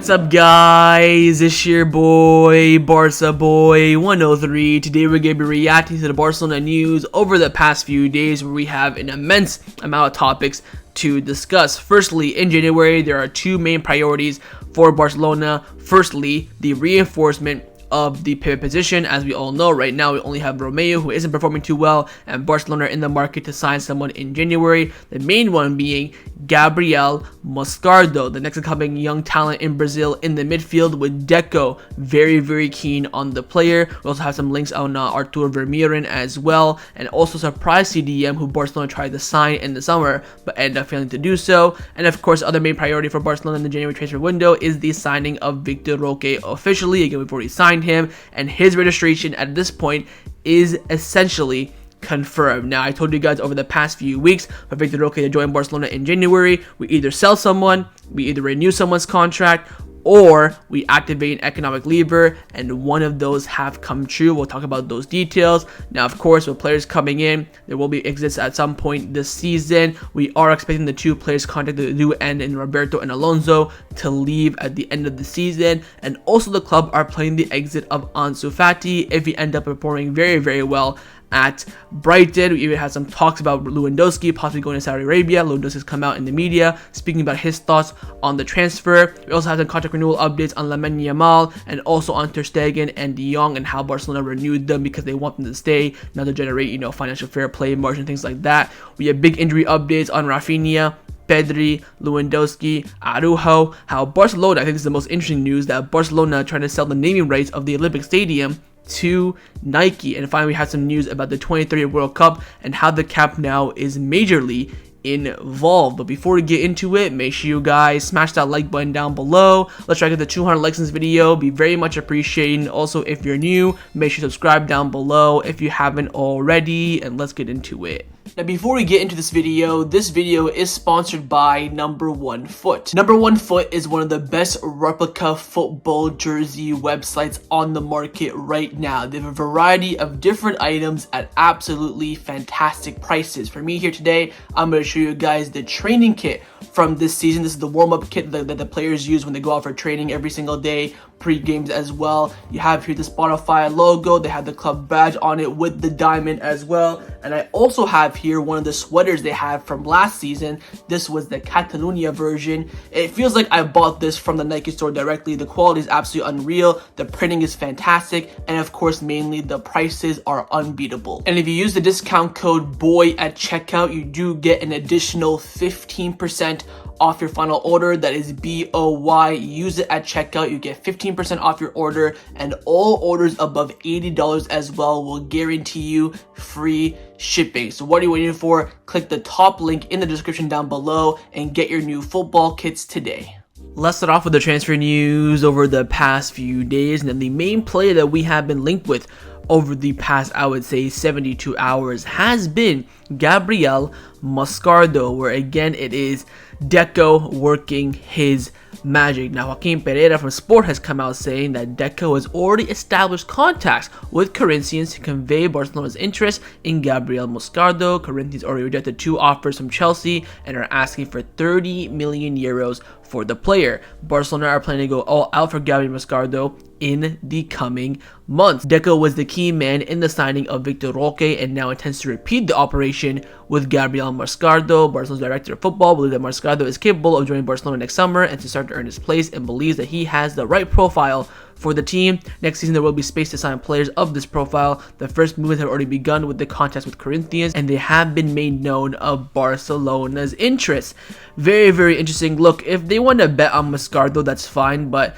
What's up, guys? It's your boy, Barca Boy 103. Today we're going to be reacting to the Barcelona news over the past few days, where we have an immense amount of topics to discuss. Firstly, in January, there are two main priorities for Barcelona. Firstly, the reinforcement of the pivot position. As we all know, right now we only have Romeo, who isn't performing too well, and Barcelona are in the market to sign someone in January. The main one being Gabriel Moscardo, the next coming young talent in Brazil in the midfield, with Deco very keen on the player. We also have some links on Artur Vermeeren as well, and also surprise CDM, who Barcelona tried to sign in the summer but ended up failing to do so. And of course, other main priority for Barcelona in the January transfer window is the signing of Vitor Roque officially. Again, we've already signed him, and his registration at this point is essentially confirmed. Now, I told you guys over the past few weeks for Vitor Roque to join Barcelona in January, we either sell someone, we either renew someone's contract, or we activate an economic lever, and one of those have come true. We'll talk about those details. Now, of course, with players coming in, there will be exits at some point this season. We are expecting the two players contract to do end in Roberto and Alonso to leave at the end of the season, and also the club are playing the exit of Ansu Fati if he end up performing very well at Brighton. We even had some talks about Lewandowski possibly going to Saudi Arabia. Lewandowski has come out in the media speaking about his thoughts on the transfer. We also have some contract renewal updates on Lamine, Yamal, and also on Ter Stegen and De Jong, and how Barcelona renewed them because they want them to stay, now to generate, financial fair play margin, things like that. We have big injury updates on Raphinha, Pedri, Lewandowski, Araujo. How Barcelona, I think this is the most interesting news, that Barcelona trying to sell the naming rights of the Olympic Stadium to Nike. And finally, we have some news about the 2030 World Cup and how the Camp Nou is majorly involved. But before we get into it, make sure you guys smash that like button down below. Let's try to get the 200 likes in this video. Be very much appreciated. Also, if you're new, make sure you subscribe down below if you haven't already, and let's get into it. Now, before we get into this video is sponsored by Number One Foot. Number One Foot is one of the best replica football jersey websites on the market right now. They have a variety of different items at absolutely fantastic prices. For me here today, I'm going to show you guys the training kit from this season. This is the warm-up kit that the players use when they go out for training every single day, pre-games as well. You have here the Spotify logo. They have the club badge on it with the diamond as well. And I also have here one of the sweaters they have from last season. This was the Catalunya version. It feels like I bought this from the Nike store directly. The quality is absolutely unreal. The printing is fantastic. And of course, mainly the prices are unbeatable. And if you use the discount code BOY at checkout, you do get an additional 15% off your final order. That is BOY. Use it at checkout. You get 15% off your order, and all orders above $80 as well will guarantee you free shipping. So what are you waiting for? Click the top link in the description down below and get your new football kits today. Let's start off with the transfer news over the past few days. And then the main player that we have been linked with over the past, I would say, 72 hours has been Gabriel Moscardo, where again it is Deco working his magic. Now, Joaquin Pereira from Sport has come out saying that Deco has already established contacts with Corinthians to convey Barcelona's interest in Gabriel Moscardo. Corinthians already rejected 2 offers from Chelsea and are asking for 30 million euros for the player. Barcelona are planning to go all out for Gabriel Moscardo in the coming months. Deco was the key man in the signing of Vitor Roque and now intends to repeat the operation with Gabriel Moscardo. Barcelona's director of football believes that Moscardo is capable of joining Barcelona next summer and to start to earn his place, and believes that he has the right profile for the team. Next season, there will be space to sign players of this profile. The first movements have already begun with the contacts with Corinthians, and they have been made known of Barcelona's interest. Very interesting. Look, if they want to bet on Moscardo, that's fine, but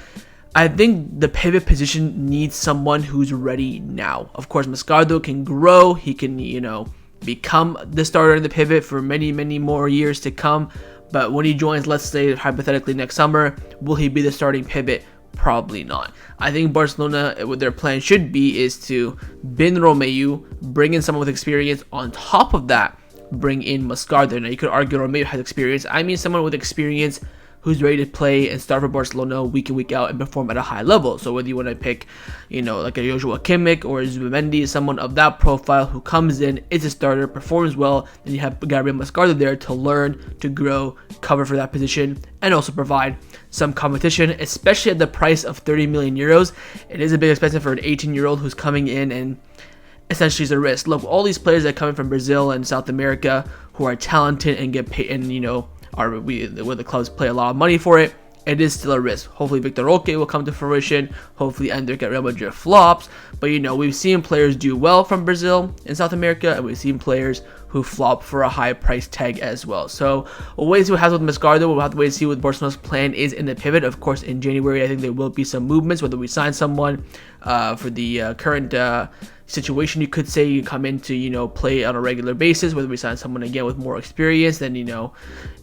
I think the pivot position needs someone who's ready now. Of course, Moscardo can grow. He can, become the starter in the pivot for many more years to come. But when he joins, let's say hypothetically next summer, will he be the starting pivot? Probably not. I think Barcelona, what their plan should be, is to bin Romeo, bring in someone with experience. On top of that, bring in Moscardo. Now, you could argue Romeo has experience. I mean someone with experience who's ready to play and start for Barcelona week in, week out and perform at a high level. So whether you want to pick, like a Joshua Kimmich or Zubimendi, someone of that profile who comes in, is a starter, performs well, then you have Gabriel Moscardo there to learn, to grow, cover for that position, and also provide some competition, especially at the price of 30 million euros. It is a bit expensive for an 18-year-old who's coming in and essentially is a risk. Look, all these players that come in from Brazil and South America who are talented and get paid, and where the clubs play a lot of money for it, it is still a risk. Hopefully Vitor Roque will come to fruition. Hopefully Andrey at Real Madrid flops. But we've seen players do well from Brazil and South America, and we've seen players who flop for a high price tag as well. So we'll wait and see what happens with Moscardo. We'll have to wait and see what Barcelona's plan is in the pivot. Of course, in January, I think there will be some movements, whether we sign someone for the current situation, you could say, you come in to play on a regular basis, whether we sign someone again with more experience, then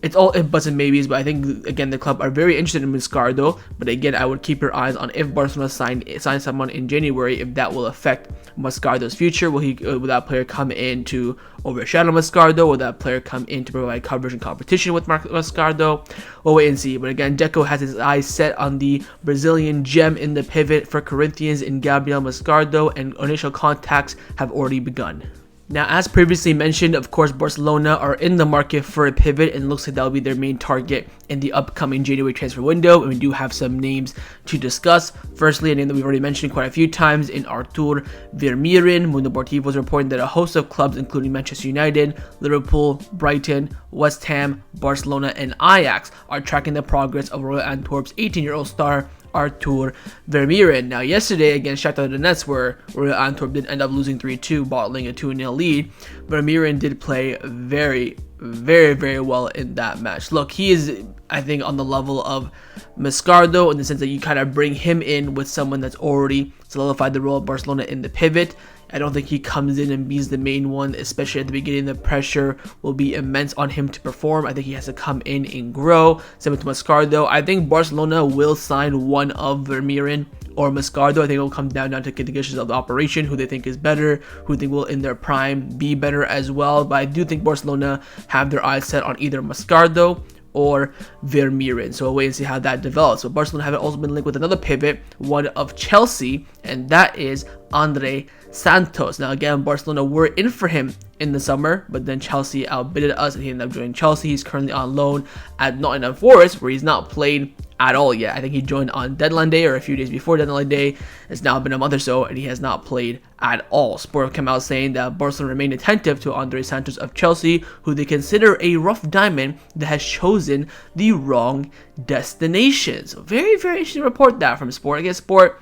it's all if buts and maybes. But I think again the club are very interested in Moscardo, but again I would keep your eyes on if Barcelona sign someone in January, if that will affect Moscardo's future. Will that player come in to overshadow Moscardo? Will that player come in to provide coverage and competition with Moscardo? We'll wait and see. But again, Deco has his eyes set on the Brazilian gem in the pivot for Corinthians in Gabriel Moscardo, and initial contacts have already begun. Now, as previously mentioned, of course, Barcelona are in the market for a pivot, and looks like that will be their main target in the upcoming January transfer window. And we do have some names to discuss. Firstly, a name that we've already mentioned quite a few times in Artur Vermeeren. Mundo Deportivo is reporting that a host of clubs, including Manchester United, Liverpool, Brighton, West Ham, Barcelona, and Ajax, are tracking the progress of Royal Antwerp's 18-year-old star Artur Vermeeren. Now, yesterday against Shakhtar Donetsk, where Royal Antwerp did end up losing 3-2, bottling a 2-0 lead, Vermeeren did play very, very, very well in that match. Look, he is, I think, on the level of Moscardo in the sense that you kind of bring him in with someone that's already solidified the role of Barcelona in the pivot. I don't think he comes in and be's the main one, especially at the beginning. The pressure will be immense on him to perform. I think he has to come in and grow. Same with Moscardo. I think Barcelona will sign one of Vermeeren or Moscardo. I think it will come down to the conditions of the operation, who they think is better, who they think will in their prime be better as well. But I do think Barcelona have their eyes set on either Moscardo or Vermeeren. So we'll wait and see how that develops. So Barcelona have also been linked with another pivot, one of Chelsea, and that is Andrey Santos. Now again, Barcelona were in for him in the summer, but then Chelsea outbidded us and he ended up joining Chelsea. He's currently on loan at Nottingham Forest, where he's not played at all yet. I think he joined on deadline day or a few days before deadline day. It's now been a month or so and he has not played at all. Sport came out saying that Barcelona remained attentive to Andrey Santos of Chelsea, who they consider a rough diamond that has chosen the wrong destination. So very, very interesting report that from Sport. I guess Sport,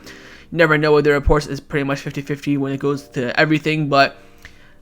you never know what the reports is pretty much 50-50 when it goes to everything, but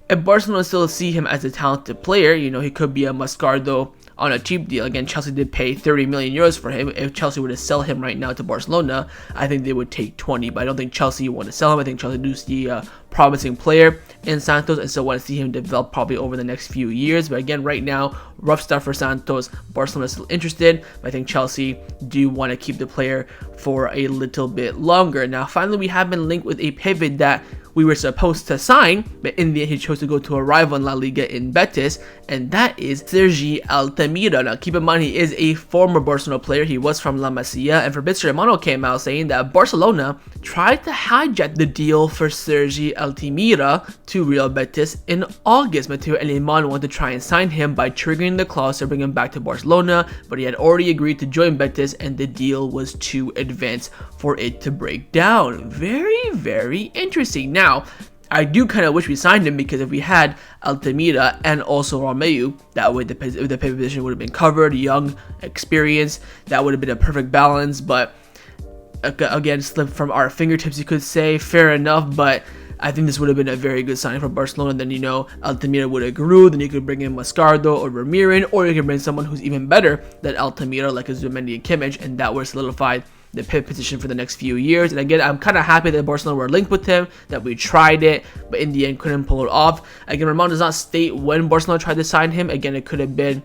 if Barcelona still see him as a talented player, he could be a Moscardo on a cheap deal. Again, Chelsea did pay 30 million euros for him. If Chelsea were to sell him right now to Barcelona, I think they would take 20, but I don't think Chelsea want to sell him. I think Chelsea do see a promising player in Santos and still want to see him develop probably over the next few years. But again, right now, rough stuff for Santos. Barcelona is still interested, but I think Chelsea do want to keep the player for a little bit longer. Now, finally, we have been linked with a pivot that we were supposed to sign, but in the end he chose to go to a rival in La Liga in Betis, and that is Sergi Altamira. Now keep in mind, he is a former Barcelona player. He was from La Masia, and Fabrizio Romano came out saying that Barcelona tried to hijack the deal for Sergi Altamira to Real Betis in August. Mateo Alemán wanted to try and sign him by triggering the clause to bring him back to Barcelona, but he had already agreed to join Betis and the deal was too advanced for it to break down. Very, very interesting. Now, I do kind of wish we signed him, because if we had Altamira and also Romeu, that way the pivot position would have been covered. Young, experienced, that would have been a perfect balance. But again, slipped from our fingertips, you could say. Fair enough, but I think this would have been a very good signing for Barcelona. Then, Altamira would have grew. Then you could bring in Moscardo or Vermeeren, or you could bring someone who's even better than Altamira, like a Zubimendi and Kimmich, and that would have solidified the pivot position for the next few years. And again, I'm kind of happy that Barcelona were linked with him, that we tried it, but in the end couldn't pull it off. Again, Ramon does not state when Barcelona tried to sign him. Again, it could have been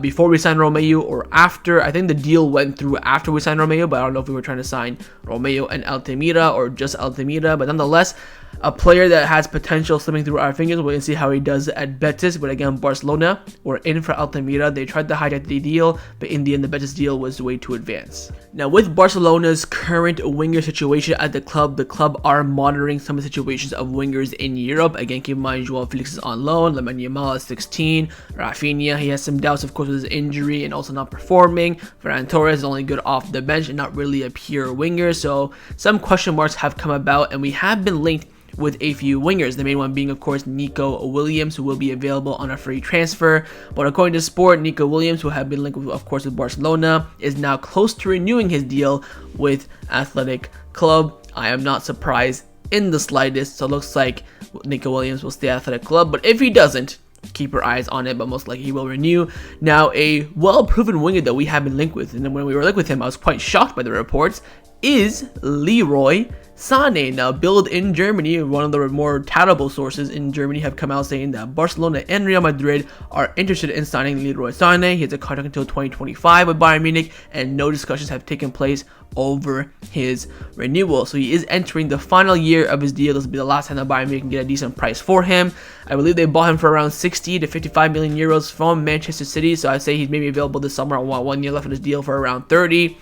before we signed Romeo or after. I think the deal went through after we signed Romeo, but I don't know if we were trying to sign Romeo and Altamira or just Altamira. But nonetheless, a player that has potential slipping through our fingers. We're going to see how he does at Betis. But again, Barcelona were in for Altamira. They tried to hijack the deal, but in the end, the Betis deal was way too advanced. Now, with Barcelona's current winger situation at the club are monitoring some of the situations of wingers in Europe. Again, keep in mind, Joao Felix is on loan. Lamine Yamal is 16. Raphinha, he has some doubts, of course, with his injury and also not performing. Ferran Torres is only good off the bench and not really a pure winger. So some question marks have come about, and we have been linked with a few wingers, the main one being, of course, Nico Williams, who will be available on a free transfer. But according to Sport, Nico Williams, who have been linked with, of course, with Barcelona, is now close to renewing his deal with Athletic Club. I am not surprised in the slightest, so it looks like Nico Williams will stay at Athletic Club. But if he doesn't, keep your eyes on it, but most likely he will renew. Now, a well-proven winger that we have been linked with, and then when we were linked with him, I was quite shocked by the reports, is Leroy Sane. Now, Bild in Germany, one of the more terrible sources in Germany, have come out saying that Barcelona and Real Madrid are interested in signing Leroy Sane. He has a contract until 2025 with Bayern Munich, and no discussions have taken place over his renewal. So he is entering the final year of his deal. This will be the last time that Bayern Munich can get a decent price for him. I believe they bought him for around 60 to 55 million euros from Manchester City. So I'd say he's maybe available this summer. 1 year left in his deal for around 30.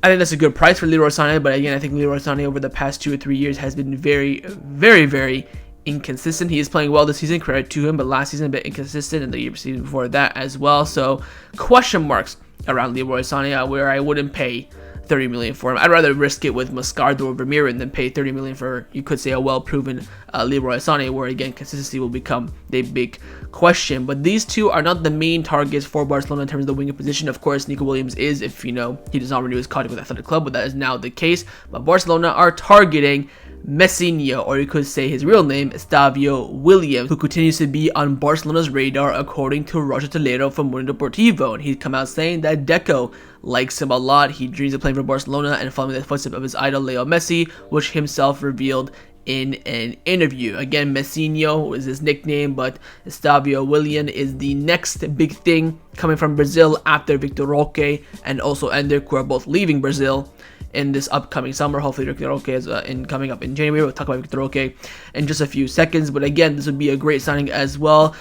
I think that's a good price for Leroy Sane, but again, I think Leroy Sane over the past 2 or 3 years has been very, very, very inconsistent. He is playing well this season, credit to him, but last season a bit inconsistent, and the season before that as well. So question marks around Leroy Sane, where I wouldn't pay 30 million for him. I'd rather risk it with Moscardo or Vermeeren than pay 30 million for, you could say, a well-proven Leroy Sane, where again consistency will become the big question. But these two are not the main targets for Barcelona in terms of the winger position. Of course, Nico Williams is, if you know, he does not renew his contract with Athletic Club, but that is now the case. But Barcelona are targeting Messinho, or you could say his real name, Estevão Willian, who continues to be on Barcelona's radar according to Roger Toledo from Mundo Deportivo. And he's come out saying that Deco likes him a lot. He dreams of playing for Barcelona and following the footsteps of his idol Leo Messi, which himself revealed in an interview. Again, Messinho is his nickname, but Estevão Willian is the next big thing coming from Brazil after Vitor Roque and also Ender, who are both leaving Brazil in this upcoming summer. Hopefully Vitor Roque is coming up in January. We'll talk about Vitor Roque in just a few seconds, but again, this would be a great signing as well.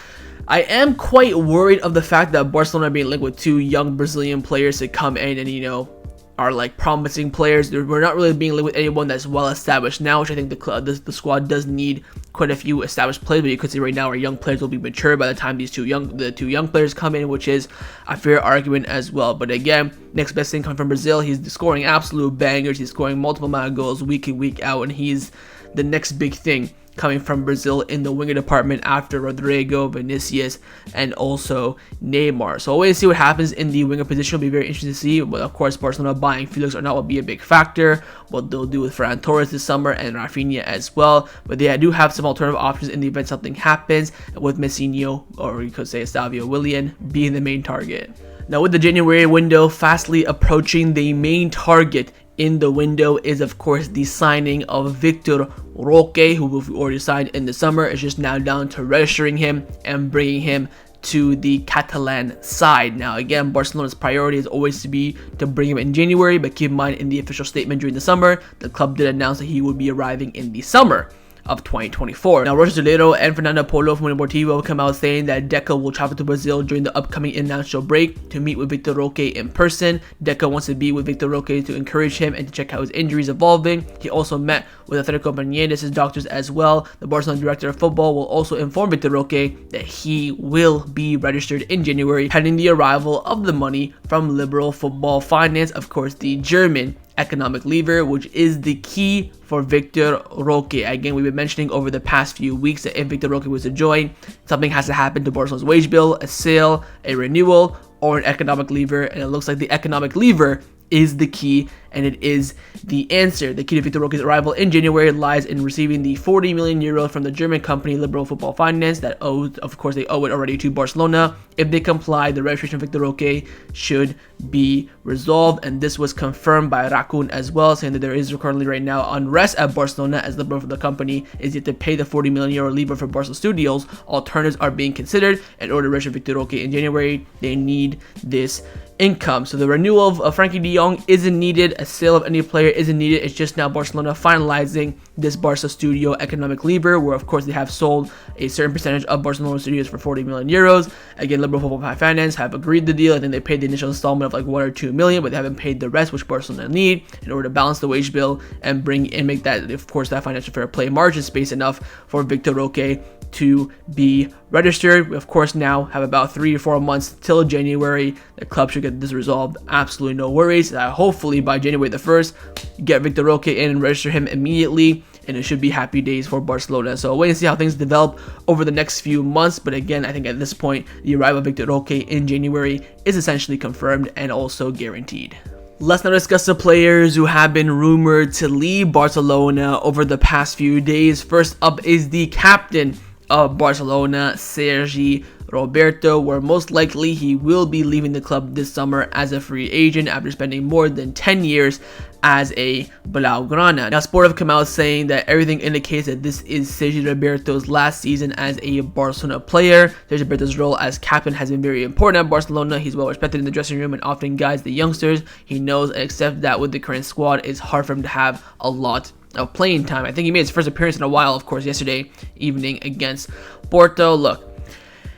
I am quite worried of the fact that Barcelona are being linked with 2 young Brazilian players to come in and, you know, are like promising players. We're not really being linked with anyone that's well established now, which I think the squad does need quite a few established players. But you could see right now our young players will be mature by the time the two young players come in, which is a fair argument as well. But again, next best thing coming from Brazil. He's scoring absolute bangers. He's scoring multiple amount of goals week in, week out, and he's the next big thing coming from Brazil in the winger department after Rodrigo, Vinicius, and also Neymar. So always see what happens in the winger position. Will be very interesting to see. But of course, Barcelona buying Felix or not will be a big factor. What they'll do with Ferran Torres this summer and Raphinha as well. But they do have some alternative options in the event something happens, with Messinho, or you could say Estevão Willian, being the main target. Now, with the January window fastly approaching, the main target in the window is, of course, the signing of Vitor Roque, who we've already signed in the summer. It's just now down to registering him and bringing him to the Catalan side. Now, again, Barcelona's priority is always to bring him in January, but keep in mind, in the official statement during the summer, the club did announce that he would be arriving in the summer of 2024. Now, Roger Toledo and Fernando Polo from Deportivo come out saying that Deco will travel to Brazil during the upcoming international break to meet with Vitor Roque in person. Deco wants to be with Vitor Roque to encourage him and to check how his injury is evolving. He also met with Atletico Paranaense's doctors as well. The Barcelona director of football will also inform Vitor Roque that he will be registered in January, pending the arrival of the money from Liberal Football Finance, of course, the German economic lever, which is the key for Vitor Roque. Again, we've been mentioning over the past few weeks that if Vitor Roque was to join, something has to happen to Barcelona's wage bill, a sale, a renewal, or an economic lever, and it looks like the economic lever is the key and it is the answer. The key to Vitor Roque's arrival in January lies in receiving the 40 million euros from the German company Liberal Football Finance that owed, of course, they owe it already to Barcelona. If they comply, the registration of Vitor Roque should be resolved, and this was confirmed by Racun as well, saying that there is currently right now unrest at Barcelona as Liberal for the company is yet to pay the 40 million euro lever for Barcelona Studios. Alternatives are being considered. In order to register Vitor Roque in January, they need this income. So the renewal of Frenkie de Jong isn't needed. A sale of any player isn't needed. It's just now Barcelona finalizing this Barca Studio economic lever, where of course they have sold a certain percentage of Barcelona Studios for 40 million euros. Again, Liberal Football Finance have agreed the deal. I think they paid the initial installment of like 1 or 2 million, but they haven't paid the rest, which Barcelona need in order to balance the wage bill and make that, of course, that financial fair play margin space enough for Vitor Roque to be registered. We of course now have about 3 to 4 months till January. The club should get this resolved. Absolutely no worries. Hopefully by January the 1st, get Vitor Roque in and register him immediately, and it should be happy days for Barcelona. So wait and see how things develop over the next few months. But again, I think at this point, the arrival of Vitor Roque in January is essentially confirmed and also guaranteed. Let's now discuss the players who have been rumored to leave Barcelona over the past few days. First up is the captain of Barcelona, Sergi Roberto, where most likely he will be leaving the club this summer as a free agent after spending more than 10 years as a Blaugrana. Now, Sport have come out saying that everything indicates that this is Sergi Roberto's last season as a Barcelona player. Sergi Roberto's role as captain has been very important at Barcelona. He's well respected in the dressing room and often guides the youngsters. He knows and accepts that with the current squad, it's hard for him to have a lot of playing time. I think he made his first appearance in a while, of course, yesterday evening against Porto. Look,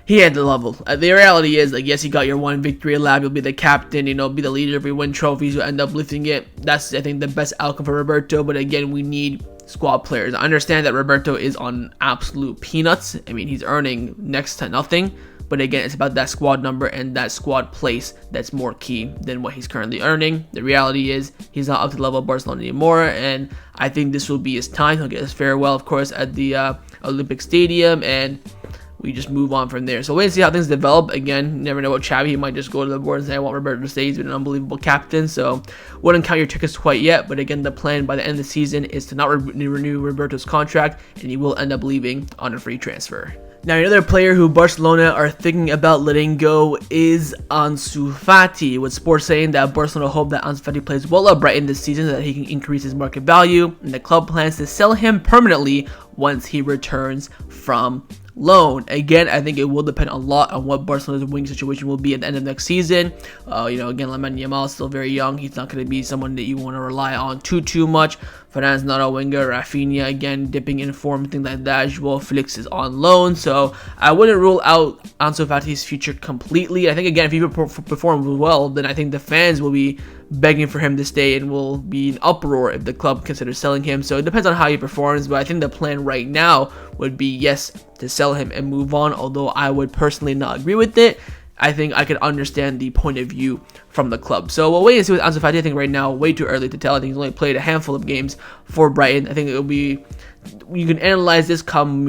he had the level. The reality is, like, yes, you got your one victory lap. You'll be the captain, you know, be the leader. If we win trophies, you'll end up lifting it. That's, I think, the best outcome for Roberto. But again, we need squad players. I understand that Roberto is on absolute peanuts. I mean, he's earning next to nothing. But again, it's about that squad number and that squad place that's more key than what he's currently earning. The reality is he's not up to the level of Barcelona anymore, and I think this will be his time. He'll get his farewell, of course, at the Olympic Stadium, and we just move on from there. So wait and see how things develop. Again, you never know what Xavi, he might just go to the board and say, I want Roberto to stay. He's been an unbelievable captain, so wouldn't count your tickets quite yet. But again, the plan by the end of the season is to not renew Roberto's contract, and he will end up leaving on a free transfer. Now, another player who Barcelona are thinking about letting go is Ansu Fati, with sports saying that Barcelona hope that Ansu Fati plays well at Brighton this season so that he can increase his market value, and the club plans to sell him permanently once he returns from loan. Again, I think it will depend a lot on what Barcelona's wing situation will be at the end of next season. Again, Lamine Yamal is still very young. He's not going to be someone that you want to rely on too much. Fernand's not a winger. Raphinha, again, dipping in form, things like that. Joao Felix is on loan. So I wouldn't rule out Ansu Fati's future completely. I think, again, if he performs well, then I think the fans will be begging for him to stay and will be in uproar if the club considers selling him. So it depends on how he performs, but I think the plan right now would be, yes, to sell him and move on, although I would personally not agree with it. I think I could understand the point of view from the club. So we'll wait and see with Ansu Fati. I think right now, way too early to tell. I think he's only played a handful of games for Brighton. I think it'll be, you can analyze this come,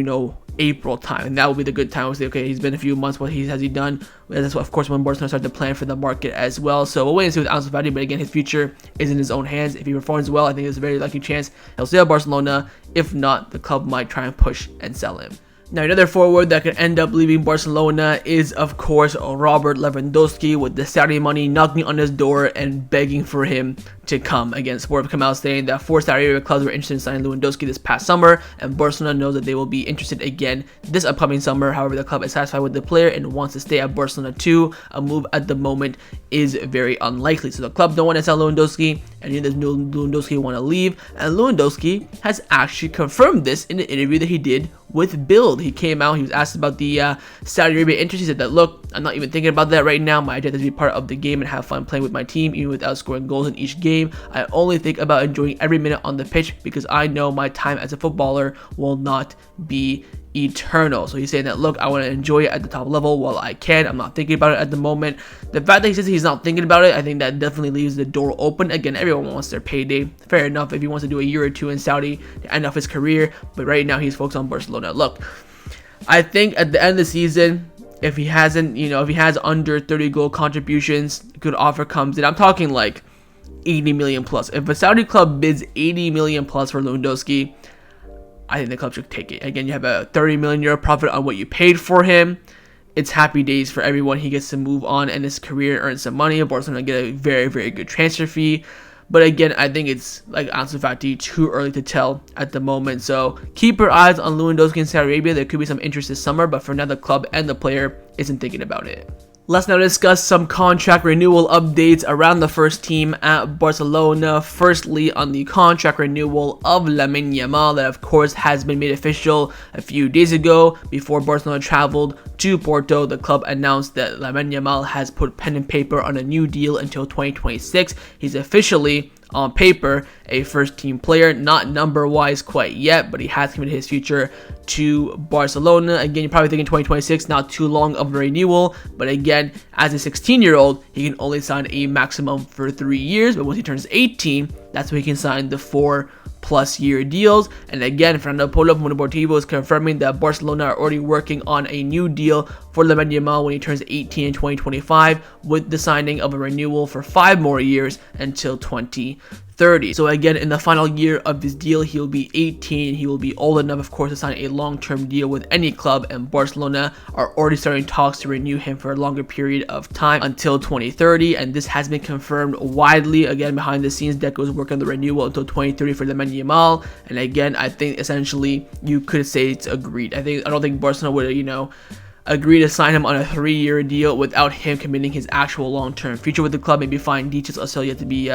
April time, and that will be the good time. We'll say, okay, he's been a few months. What has he done? That's what, of course, when Barcelona start to plan for the market as well. So we'll wait and see with Ansu Fati. But again, his future is in his own hands. If he performs well, I think there's a very lucky chance he'll stay at Barcelona. If not, the club might try and push and sell him. Now, another forward that could end up leaving Barcelona is, of course, Robert Lewandowski, with the Saudi money knocking on his door and begging for him to come. Again, Sport have come out saying that 4 Saudi Arabia clubs were interested in signing Lewandowski this past summer, and Barcelona knows that they will be interested again this upcoming summer. However, the club is satisfied with the player and wants to stay at Barcelona too. A move at the moment is very unlikely. So the club don't want to sell Lewandowski, and neither does Lewandowski want to leave. And Lewandowski has actually confirmed this in an interview that he did with Bild. He came out, he was asked about the Saudi Arabia interest. He said that, look, I'm not even thinking about that right now. My agenda is to be part of the game and have fun playing with my team, even without scoring goals in each game. I only think about enjoying every minute on the pitch because I know my time as a footballer will not be eternal. So he's saying that, look, I want to enjoy it at the top level while I can. I'm not thinking about it at the moment. The fact that he says he's not thinking about it, I think that definitely leaves the door open. Again, everyone wants their payday. Fair enough if he wants to do a year or two in Saudi to end off his career, but right now he's focused on Barcelona. Look, I think at the end of the season, if he hasn't, if he has under 30 goal contributions, good offer comes in. I'm talking like 80 million plus. If a Saudi club bids 80 million plus for Lewandowski, I think the club should take it. Again, you have a 30 million euro profit on what you paid for him. It's happy days for everyone. He gets to move on in his career and earn some money. Barcelona get a very, very good transfer fee. But again, I think it's like Ansu Fati, too early to tell at the moment. So keep your eyes on Lewandowski in Saudi Arabia. There could be some interest this summer, but for now, the club and the player isn't thinking about it. Let's now discuss some contract renewal updates around the first team at Barcelona. Firstly, on the contract renewal of Lamine Yamal, that of course has been made official a few days ago. Before Barcelona traveled to Porto, the club announced that Lamine Yamal has put pen and paper on a new deal until 2026. He's officially, on paper, a first team player, not number wise quite yet, but he has committed his future to Barcelona. Again, you're probably thinking 2026, not too long of a renewal, but again, as a 16-year-old, he can only sign a maximum for 3 years, but once he turns 18, that's when he can sign the 4+ year deals. And again, Fernando Polo from Deportivo is confirming that Barcelona are already working on a new deal for Lamine Yamal when he turns 18 in 2025, with the signing of a renewal for 5 more years until 2030. So again, in the final year of this deal, he'll be 18. He will be old enough, of course, to sign a long-term deal with any club, and Barcelona are already starting talks to renew him for a longer period of time until 2030, and this has been confirmed widely. Again, behind the scenes, Deco is working on the renewal until 2030 for Lamine Yamal, and again, I think essentially you could say it's agreed. I don't think Barcelona would, agree to sign him on a 3-year deal without him committing his actual long-term future with the club. Maybe find details are still yet to be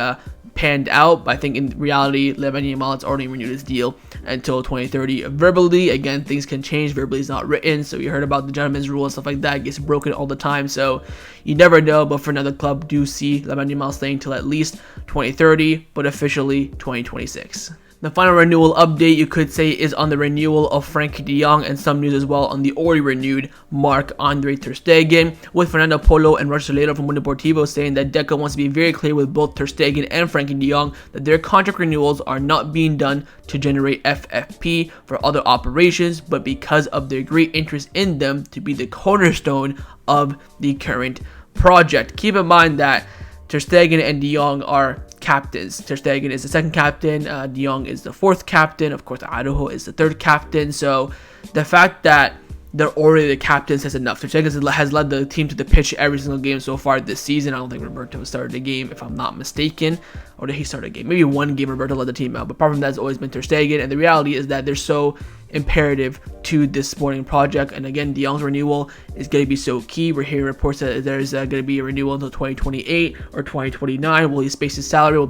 panned out, but I think in reality, Lamine Yamal has already renewed his deal until 2030 verbally. Again, things can change. Verbally is not written, so you heard about the gentleman's rule and stuff like that. It gets broken all the time, so you never know. But for now, the club do see Lamine Yamal staying till at least 2030, but officially 2026. The final renewal update, you could say, is on the renewal of Frenkie de Jong, and some news as well on the already renewed Marc Andre Ter Stegen, with Fernando Polo and Roger Solero from Deportivo saying that Deco wants to be very clear with both Ter Stegen and Frenkie de Jong that their contract renewals are not being done to generate FFP for other operations, but because of their great interest in them to be the cornerstone of the current project. Keep in mind that Ter Stegen and de Jong are captains. Ter Stegen is the second captain, de Jong is the fourth captain, of course Araujo is the third captain, so the fact that they're already the captains is enough. Ter Stegen has led the team to the pitch every single game so far this season. I don't think Roberto started the game, if I'm not mistaken, or did he start a game? Maybe one game Roberto led the team out, but apart from that, it's always been Ter Stegen, and the reality is that they're so imperative to this sporting project. And again, de Jong's renewal is going to be so key. We're hearing reports that there's going to be a renewal until 2028 or 2029. Will he space his salary? Will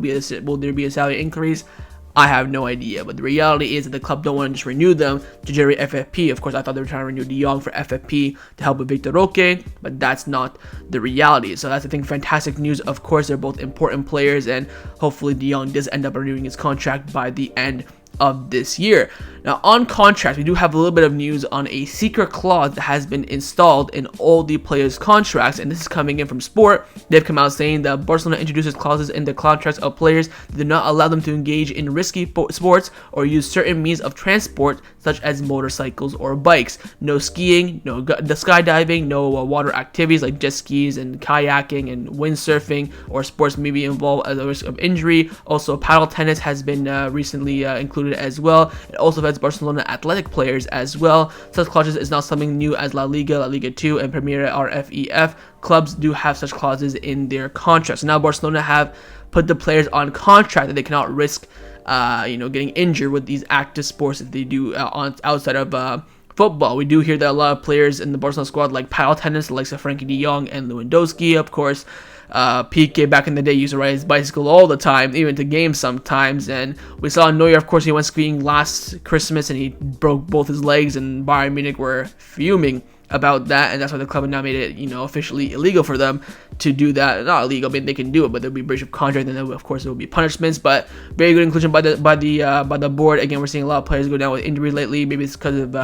there be a salary increase? I have no idea, but the reality is that the club don't want to just renew them to generate FFP. Of course, I thought they were trying to renew de Jong for FFP to help with Vitor Roque, but that's not the reality. So that's, I think, fantastic news. Of course, they're both important players, and hopefully de Jong does end up renewing his contract by the end of this year. Now, on contracts, we do have a little bit of news on a secret clause that has been installed in all the players' contracts, and this is coming in from Sport. They've come out saying that Barcelona introduces clauses in the contracts of players that do not allow them to engage in risky sports or use certain means of transport such as motorcycles or bikes. No skiing, no skydiving, no water activities like jet skis and kayaking and windsurfing, or sports maybe involve at the risk of injury. Also, paddle tennis has been recently included as well. It also affects Barcelona athletic players as well. Such clauses is not something new, as La Liga, La Liga 2, and Premier RFEF clubs do have such clauses in their contracts. Now Barcelona have put the players on contract that they cannot risk getting injured with these active sports that they do outside of football. We do hear that a lot of players in the Barcelona squad like paddle tennis, the likes of Frenkie de Jong and Lewandowski, of course. Piqué back in the day used to ride his bicycle all the time, even to games sometimes, and we saw Neuer, of course, he went skiing last Christmas and he broke both his legs, and Bayern Munich were fuming about that, and that's why the club now made it, officially illegal for them to do that. Not illegal, I mean, they can do it, but there'll be breach of contract, and then of course there will be punishments. But very good inclusion by the board. Again, we're seeing a lot of players go down with injury lately. Maybe it's because of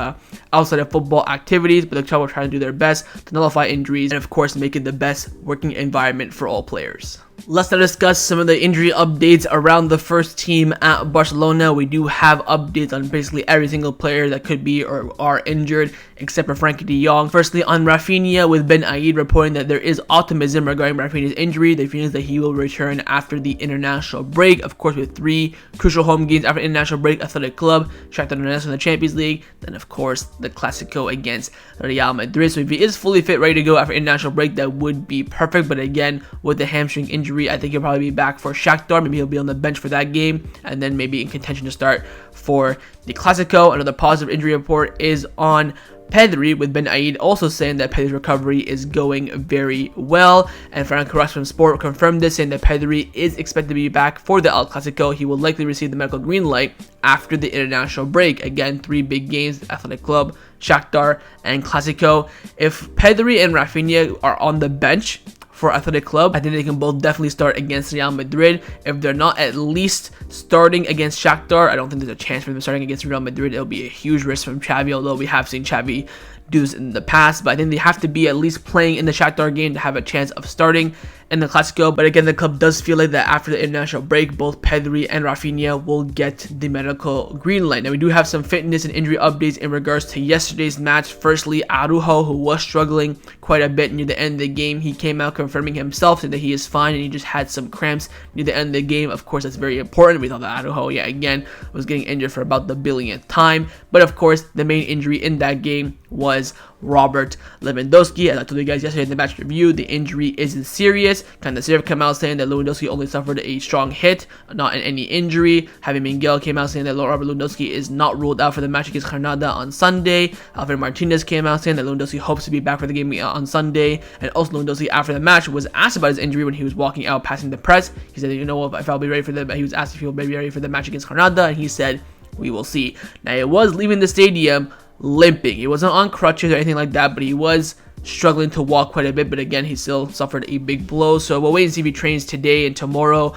outside of football activities, but the club will try to do their best to nullify injuries and of course make it the best working environment for all players. Let's now discuss some of the injury updates around the first team at Barcelona. We do have updates on basically every single player that could be or are injured, except for Frenkie de Jong. Firstly, on Raphinha, with Ben Aid reporting that there is optimism regarding Raphinha's injury. They feel that he will return after the international break. Of course, with 3 crucial home games after international break: Athletic Club, Shakhtar Donetsk in the Champions League, then of course the Clásico against Real Madrid. So if he is fully fit, ready to go after international break, that would be perfect. But again, with the hamstring injury, I think he'll probably be back for Shakhtar. Maybe he'll be on the bench for that game, and then maybe in contention to start for the Clásico. Another positive injury report is on Pedri, with Ben Aid also saying that Pedri's recovery is going very well. And Frank Carrasco from Sport confirmed this, saying that Pedri is expected to be back for the El Clásico. He will likely receive the medical green light after the international break. Again, 3 big games: Athletic Club, Shakhtar, and Clásico. If Pedri and Raphinha are on the bench for Athletic Club, I think they can both definitely start against Real Madrid. If they're not at least starting against Shakhtar, I don't think there's a chance for them starting against Real Madrid. It'll be a huge risk from Xavi, although we have seen Xavi do this in the past. But I think they have to be at least playing in the Shakhtar game to have a chance of starting in the Clásico. But again, the club does feel like that after the international break, both Pedri and Raphinha will get the medical green light. Now, we do have some fitness and injury updates in regards to yesterday's match. Firstly, Araujo, who was struggling quite a bit near the end of the game, he came out confirming himself, saying that he is fine and he just had some cramps near the end of the game. Of course, that's very important. We thought that Araujo, again, was getting injured for about the billionth time. But of course, the main injury in that game was Robert Lewandowski. As I told you guys yesterday in the match review, the injury isn't serious. Candacev came out saying that Lewandowski only suffered a strong hit, not any injury. Javi Miguel came out saying that Robert Lewandowski is not ruled out for the match against Granada on Sunday. Alfred Martinez came out saying that Lewandowski hopes to be back for the game on Sunday. And also Lewandowski, after the match, was asked about his injury when he was walking out passing the press. He said, you know what, if I'll be ready for he was asked if he'll be ready for the match against Granada, and he said, we will see. Now, it was leaving the stadium limping. He wasn't on crutches or anything like that, but he was struggling to walk quite a bit. But again, he still suffered a big blow. So we'll wait and see if he trains today and tomorrow.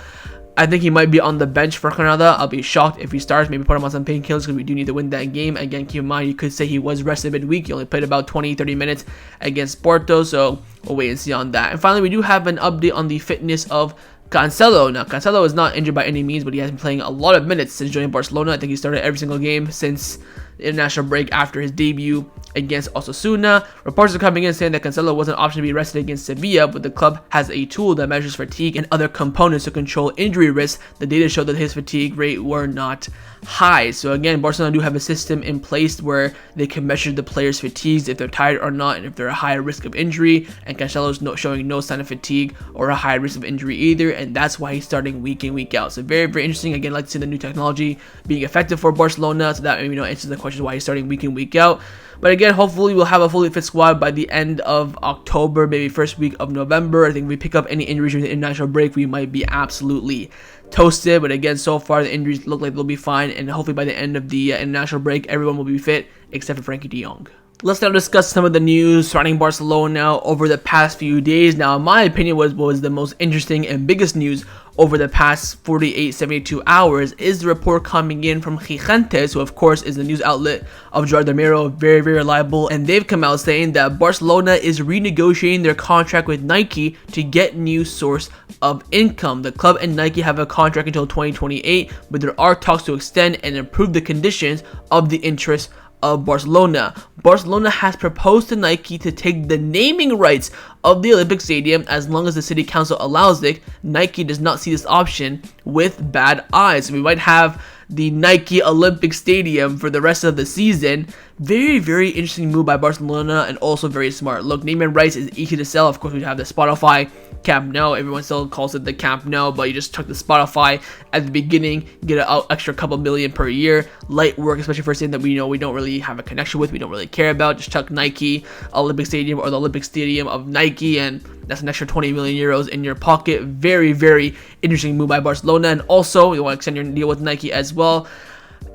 I think he might be on the bench for Granada. I'll be shocked if he starts. Maybe put him on some painkillers because we do need to win that game. Again, keep in mind, you could say he was rested midweek. He only played about 20-30 minutes against Porto. So we'll wait and see on that. And finally, we do have an update on the fitness of Cancelo. Now, Cancelo is not injured by any means, but he has been playing a lot of minutes since joining Barcelona. I think he started every single game since the international break after his debut against Osasuna. Reports are coming in saying that Cancelo was an option to be rested against Sevilla, but the club has a tool that measures fatigue and other components to control injury risk. The data showed that his fatigue rate were not high. So again, Barcelona do have a system in place where they can measure the players' fatigues, if they're tired or not, and if they're a higher risk of injury. And Cancelo's showing no sign of fatigue or a high risk of injury either, and that's why he's starting week in, week out. So very, very interesting. Again, I'd like to see the new technology being effective for Barcelona, so that answers the question why he's starting week in, week out. But again, hopefully we'll have a fully fit squad by the end of October, maybe first week of November. I think if we pick up any injuries during the international break, we might be absolutely toasted. But again, so far the injuries look like they'll be fine, and hopefully by the end of the international break, everyone will be fit except for Frenkie de Jong. Let's now discuss some of the news surrounding Barcelona over the past few days. Now, in my opinion, what was the most interesting and biggest news over the past 48-72 hours is the report coming in from Gigantes, who of course is the news outlet of Gerard Romero, very, very reliable, and they've come out saying that Barcelona is renegotiating their contract with Nike to get new source of income. The club and Nike have a contract until 2028, but there are talks to extend and improve the conditions of the interest of Barcelona. Barcelona has proposed to Nike to take the naming rights of the Olympic Stadium as long as the city council allows it. Nike does not see this option with bad eyes. We might have the Nike Olympic Stadium for the rest of the season. Very, very interesting move by Barcelona, and also very smart. Look, naming rights is easy to sell. Of course, we have the Spotify Camp Nou. Everyone still calls it the Camp Nou, but you just took the Spotify at the beginning, get an extra couple million per year. Light work, especially for a stadium that we don't really have a connection with, we don't really care about. Just chuck Nike Olympic Stadium or the Olympic Stadium of Nike, and that's an extra 20 million euros in your pocket. Very, very interesting move by Barcelona. And also, you want to extend your deal with Nike as well.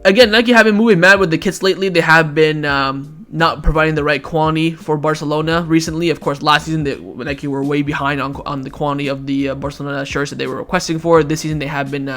Again, Nike have been moving mad with the kits lately. They have been not providing the right quality for Barcelona recently. Of course, last season Nike were way behind on the quality of the Barcelona shirts that they were requesting for. This season they have been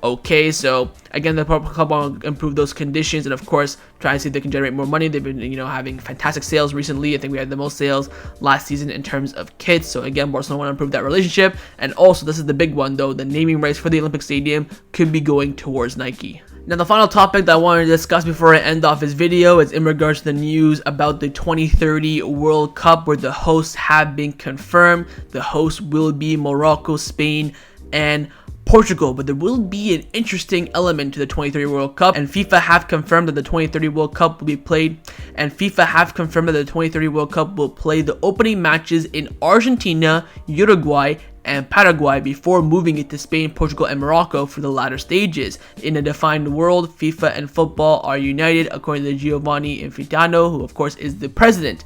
okay. So again, the club want to improve those conditions, and of course try to see if they can generate more money. They've been having fantastic sales recently. I think we had the most sales last season in terms of kits. So again, Barcelona want to improve that relationship, and also this is the big one though, the naming rights for the Olympic Stadium could be going towards Nike. Now, the final topic that I wanted to discuss before I end off this video is in regards to the news about the 2030 World Cup, where the hosts have been confirmed. The hosts will be Morocco, Spain, and Portugal, but there will be an interesting element to the 2030 World Cup, and FIFA have confirmed that the 2030 World Cup will be played, and FIFA have confirmed that the 2030 World Cup will play the opening matches in Argentina, Uruguay, and Paraguay before moving it to Spain, Portugal, and Morocco for the latter stages. In a defined world, FIFA and football are united, according to Giovanni Infantino, who of course is the president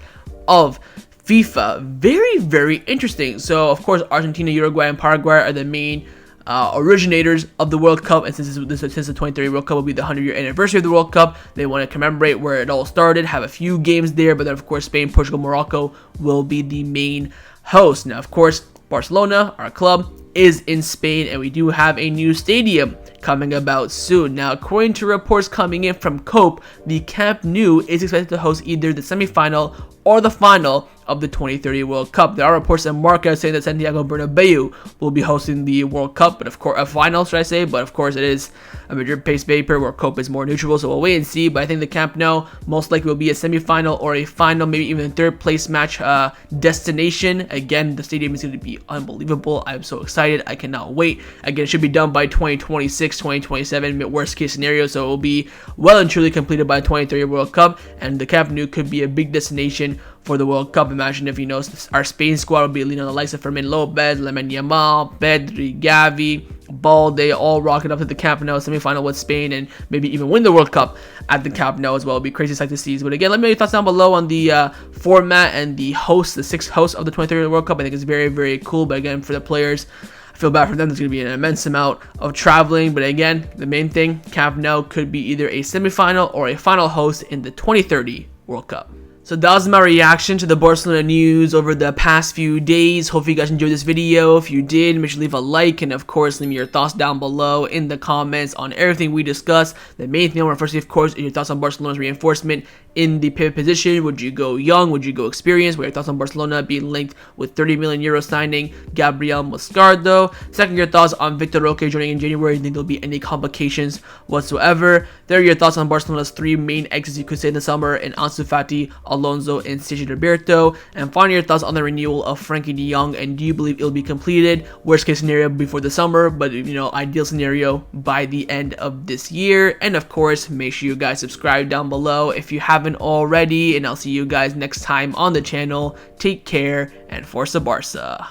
of FIFA. Very, very interesting. So of course, Argentina, Uruguay, and Paraguay are the main originators of the World Cup, and since the 2030 World Cup will be the 100-year anniversary of the World Cup, they want to commemorate where it all started, have a few games there, but then of course Spain, Portugal, Morocco will be the main host. Now of course Barcelona, our club, is in Spain, and we do have a new stadium coming about soon. Now, according to reports coming in from Cope, the Camp Nou is expected to host either the semi-final or the final of the 2030 World Cup. There are reports in Marca saying that Santiago Bernabeu will be hosting the World Cup, but of course, a final, should I say? But of course, it is a Madrid-based paper where Cope is more neutral, so we'll wait and see. But I think the Camp Nou most likely will be a semi-final or a final, maybe even a third-place match destination. Again, the stadium is going to be unbelievable. I'm so excited. I cannot wait. Again, it should be done by 2026, 2027, worst-case scenario, so it will be well and truly completed by 2030 World Cup, and the Camp Nou could be a big destination for the World Cup. Imagine if, our Spain squad will be leaning on the likes of Fermin Lopez, Lamine Yamal, Pedri, Gavi, Balde, all rocking up to the Camp Nou semi-final with Spain, and maybe even win the World Cup at the Camp Nou as well. It'll be crazy sight to see. But again, let me know your thoughts down below on the format and the hosts, the 6 hosts of the 2030 World Cup. I think it's very, very cool. But again, for the players, I feel bad for them. There's going to be an immense amount of traveling. But again, the main thing, Camp Nou could be either a semi-final or a final host in the 2030 World Cup. So that was my reaction to the Barcelona news over the past few days. Hopefully you guys enjoyed this video. If you did, make sure to leave a like, and of course leave me your thoughts down below in the comments on everything we discussed. The main thing I want to first see, of course, is your thoughts on Barcelona's reinforcement in the pivot position. Would you go young? Would you go experienced? What are your thoughts on Barcelona being linked with 30 million euro signing Gabriel Moscardo? Second, your thoughts on Vitor Roque joining in January. Do you think there'll be any complications whatsoever? Third, your thoughts on Barcelona's 3 main exits, you could say, in the summer, in Ansu Fati, Alonso, and Sergi Roberto. And finally, your thoughts on the renewal of Frenkie de Jong, and do you believe it'll be completed, worst case scenario, before the summer, but ideal scenario by the end of this year? And of course, make sure you guys subscribe down below if you haven't already, and I'll see you guys next time on the channel. Take care, and Forza Barca.